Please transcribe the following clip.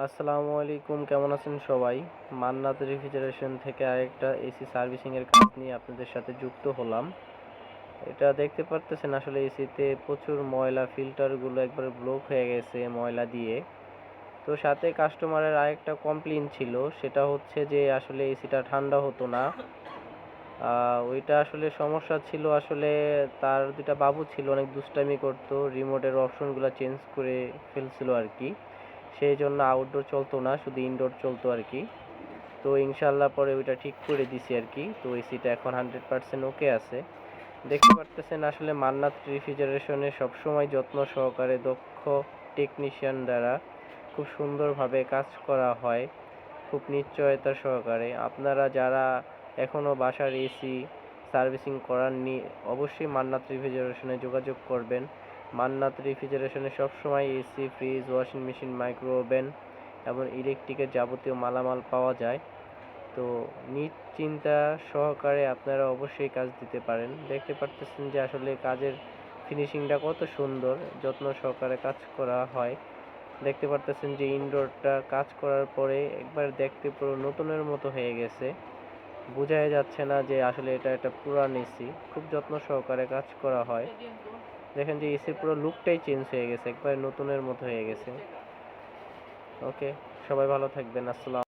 আসসালামু আলাইকুম, কেমন আছেন সবাই? মান্নাত রেফ্রিজারেশন থেকে আরেকটা এসি সার্ভিসিং এর কাজ নিয়ে আপনাদের সাথে যুক্ত হলাম। এটা দেখতে পারতেছেন আসলে এসিতে প্রচুর ময়লা, ফিল্টারগুলো একবারে ব্লক হয়ে গেছে ময়লা দিয়ে। তো সাথে কাস্টমারের আরেকটা কমপ্লেইন ছিল, সেটা হচ্ছে যে আসলে এসিটা ঠান্ডা হতো না। ওইটা আসলে সমস্যা ছিল, আসলে তার দুইটা বাবু ছিল, অনেক দুষ্টামি করতো, রিমোটের অপশনগুলো চেঞ্জ করে ফেলছিল আর কি। সেই জন্য আউটডোর চলতো না, শুধু ইনডোর চলতো আর কি। তো ইনশাল্লাহ পরে ওইটা ঠিক করে দিছি আর কি। তো এসিটা এখন 100% ওকে আছে। দেখতে পারতেছেন আসলে মান্নাত রেফ্রিজারেশনে সবসময় যত্ন সহকারে দক্ষ টেকনিশিয়ান দ্বারা খুব সুন্দরভাবে কাজ করা হয়, খুব নিশ্চয়তা সহকারে। আপনারা যারা এখনও বাসার এসি সার্ভিসিং করাননি, অবশ্যই মান্নাত রেফ্রিজারেশনে যোগাযোগ করবেন। মান্নাত রেফ্রিজারেশনে সবসময় AC, fridge, washing machine, micro oven এবং ইলেকট্রিকের যাবতীয় মালামাল পাওয়া যায়। তো নিশ্চিন্তা সহকারে আপনারা অবশ্যই কাজ দিতে পারেন। দেখতে পারতেছেন যে আসলে কাজের ফিনিশিংটা কত সুন্দর, যত্ন সহকারে কাজ করা হয়। দেখতে পারতেছেন যে ইনডোরটা কাজ করার পরে একবার দেখতে পুরো নতুনের মতো হয়ে গেছে। বোঝাই যাচ্ছে না যে আসলে এটা একটা পুরান এসি। খুব যত্ন সহকারে কাজ করা হয়। দেখেন যে এসির পুরো লুকটাই চেঞ্জ হয়ে গেছে, একবার নতুনের মতো হয়ে গেছে। ওকে, সবাই ভালো থাকবেন। আসসালাম।